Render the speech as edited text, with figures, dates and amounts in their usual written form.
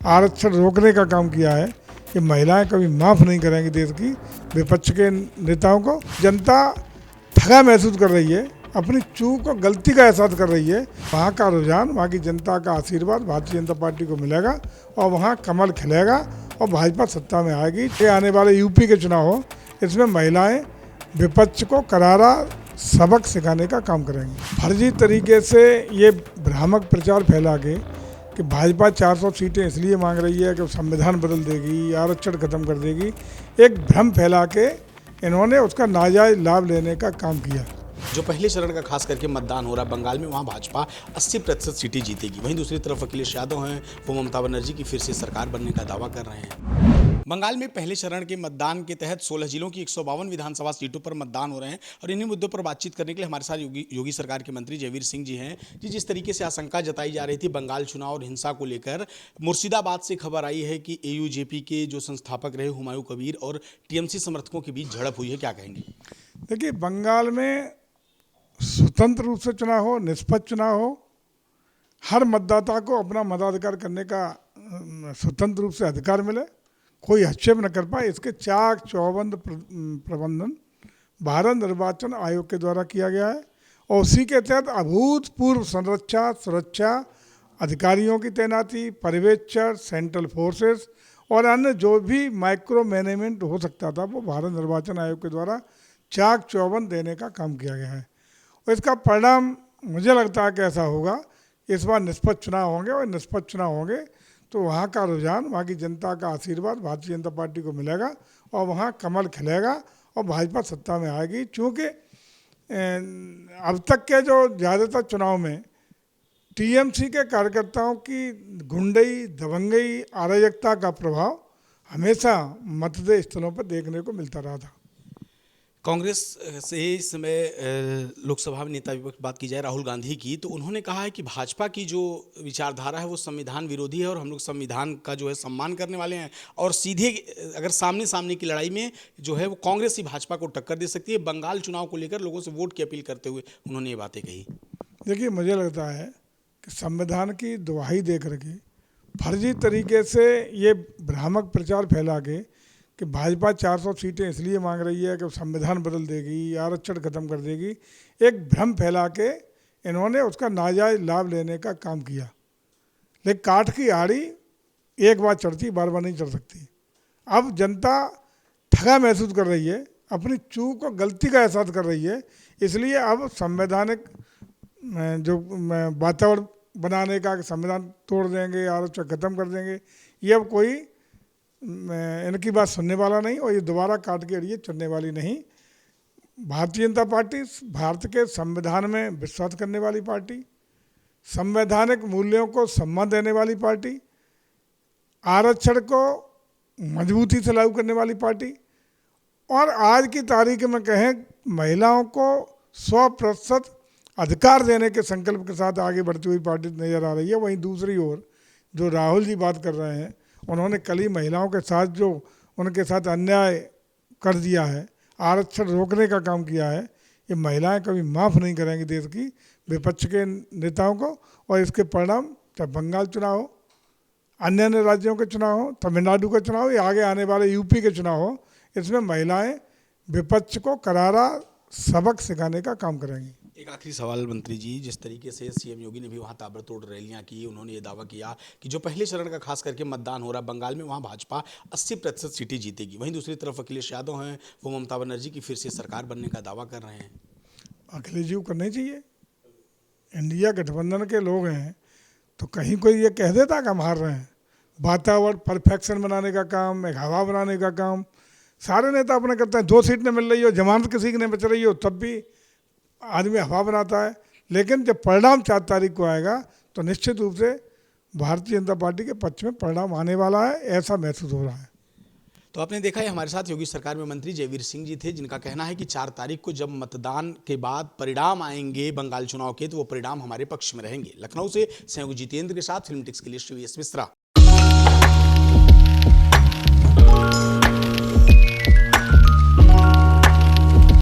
आरक्षण रोकने का काम किया है। कि महिलाएं कभी माफ़ नहीं करेंगी देश की विपक्ष के नेताओं को। जनता ठगा महसूस कर रही है, अपनी चूक और गलती का एहसास कर रही है। वहाँ का रुझान, वहाँ की जनता का आशीर्वाद भारतीय जनता पार्टी को मिलेगा और वहाँ कमल खिलेगा और भाजपा सत्ता में आएगी। ये आने वाले यूपी के चुनाव हो, इसमें महिलाएं विपक्ष को करारा सबक सिखाने का काम करेंगी। फर्जी तरीके से ये भ्रामक प्रचार फैला के कि भाजपा 400 सीटें इसलिए मांग रही है कि संविधान बदल देगी, आरक्षण खत्म कर देगी, एक भ्रम फैला के इन्होंने उसका नाजायज लाभ लेने का काम किया। जो पहले चरण का खास करके मतदान हो रहा है बंगाल में, वहाँ भाजपा 80% सीटें जीतेगी। वहीं दूसरी तरफ अखिलेश यादव हैं, वो ममता बनर्जी की फिर से सरकार बनने का दावा कर रहे हैं। बंगाल में पहले चरण के मतदान के तहत 16 जिलों की 152 विधानसभा सीटों पर मतदान हो रहे हैं और इन्हीं मुद्दों पर बातचीत करने के लिए हमारे साथ योगी सरकार के मंत्री जयवीर सिंह जी हैं। जिस तरीके से आशंका जताई जा रही थी बंगाल चुनाव और हिंसा को लेकर, मुर्शिदाबाद से खबर आई है कि एयूजेपी के जो संस्थापक रहे हुमायूं कबीर और टीएमसी समर्थकों के बीच झड़प हुई है, क्या कहेंगे? देखिए, बंगाल में स्वतंत्र रूप से चुनाव हो, निष्पक्ष चुनाव हो, हर मतदाता को अपना मताधिकार करने का स्वतंत्र रूप से अधिकार मिले, कोई हस्तक्षेप न कर पाए, इसके चाक चौबंद प्रबंधन भारत निर्वाचन आयोग के द्वारा किया गया है और उसी के तहत अभूतपूर्व सुरक्षा अधिकारियों की तैनाती, पर्यवेक्षक, सेंट्रल फोर्सेस और अन्य जो भी माइक्रो मैनेजमेंट हो सकता था वो भारत निर्वाचन आयोग के द्वारा चाक चौबंद देने का काम किया गया है। और इसका परिणाम मुझे लगता है कि ऐसा होगा, इस बार निष्पक्ष चुनाव होंगे और निष्पक्ष चुनाव होंगे तो वहाँ का रुझान, वहाँ की जनता का आशीर्वाद भारतीय जनता पार्टी को मिलेगा और वहाँ कमल खिलेगा और भाजपा सत्ता में आएगी। चूँकि अब तक के जो ज़्यादातर चुनाव में टीएमसी के कार्यकर्ताओं की गुंडई, दबंगई, अराजकता का प्रभाव हमेशा मतदेय स्थलों पर देखने को मिलता रहा था। कांग्रेस से इस समय लोकसभा में नेता विपक्ष बात की जाए राहुल गांधी की, तो उन्होंने कहा है कि भाजपा की जो विचारधारा है वो संविधान विरोधी है और हम लोग संविधान का जो है सम्मान करने वाले हैं और सीधे अगर सामने सामने की लड़ाई में जो है वो कांग्रेस ही भाजपा को टक्कर दे सकती है। बंगाल चुनाव को लेकर लोगों से वोट की अपील करते हुए उन्होंने ये बातें कही। देखिए, मुझे लगता है कि संविधान की दुहाई दे करके फर्जी तरीके से ये भ्रामक प्रचार फैला के कि भाजपा 400 सीटें इसलिए मांग रही है कि संविधान बदल देगी, आरक्षण खत्म कर देगी, एक भ्रम फैला के इन्होंने उसका नाजायज लाभ लेने का काम किया। लेकिन काठ की आड़ी एक बार चढ़ती, बार बार नहीं चढ़ सकती। अब जनता ठगा महसूस कर रही है, अपनी चूक और गलती का एहसास कर रही है, इसलिए अब संवैधानिक जो वातावरण बनाने का, संविधान तोड़ देंगे, आरक्षण खत्म कर देंगे, ये अब कोई इनकी बात सुनने वाला नहीं और ये दोबारा काट के अड़िए चलने वाली नहीं। भारतीय जनता पार्टी भारत के संविधान में विश्वास करने वाली पार्टी, संवैधानिक मूल्यों को सम्मान देने वाली पार्टी, आरक्षण को मजबूती से लागू करने वाली पार्टी और आज की तारीख में कहें महिलाओं को 100% अधिकार देने के संकल्प के साथ आगे बढ़ती हुई पार्टी नज़र आ रही है। वहीं दूसरी ओर जो राहुल जी बात कर रहे हैं, उन्होंने कल ही महिलाओं के साथ जो उनके साथ अन्याय कर दिया है, आरक्षण रोकने का काम किया है, ये महिलाएं कभी माफ़ नहीं करेंगी देश की विपक्ष के नेताओं को। और इसके परिणाम चाहे बंगाल चुनाव हो, अन्य राज्यों के चुनाव हो, तमिलनाडु का चुनाव हो या आगे आने वाले यूपी के चुनाव हो, इसमें महिलाएं विपक्ष को करारा सबक सिखाने का काम करेंगी। एक आखिरी सवाल मंत्री जी, जिस तरीके से सीएम योगी ने भी वहाँ ताबड़तोड़ रैलियाँ की, उन्होंने ये दावा किया कि जो पहले चरण का खास करके मतदान हो रहा है बंगाल में, वहाँ भाजपा 80% सीटें जीतेगी। वहीं दूसरी तरफ अखिलेश यादव हैं, वो ममता बनर्जी की फिर से सरकार बनने का दावा कर रहे हैं। अखिलेश जी को करना चाहिए। इंडिया गठबंधन के लोग हैं तो कहीं कोई ये कह देता कि हम हार रहे हैं। वातावरण परफेक्शन बनाने का काम, एक हवा बनाने का काम सारे नेता अपने करते हैं। 2 सीट नहीं मिल रही हो, जमानत किसी की नहीं बच रही हो, तब भी आदमी हवा बनाता है। लेकिन जब परिणाम 4 तारीख को आएगा तो निश्चित रूप से भारतीय जनता पार्टी के पक्ष में परिणाम आने वाला है, ऐसा महसूस हो रहा है। तो आपने देखा है हमारे साथ योगी सरकार में मंत्री जयवीर सिंह जी थे, जिनका कहना है कि 4 तारीख को जब मतदान के बाद परिणाम आएंगे बंगाल चुनाव के, तो वो परिणाम हमारे पक्ष में रहेंगे। लखनऊ से सहयोगी जितेंद्र के साथ फिल्म टिक्स के लिए श्री एस मिश्रा।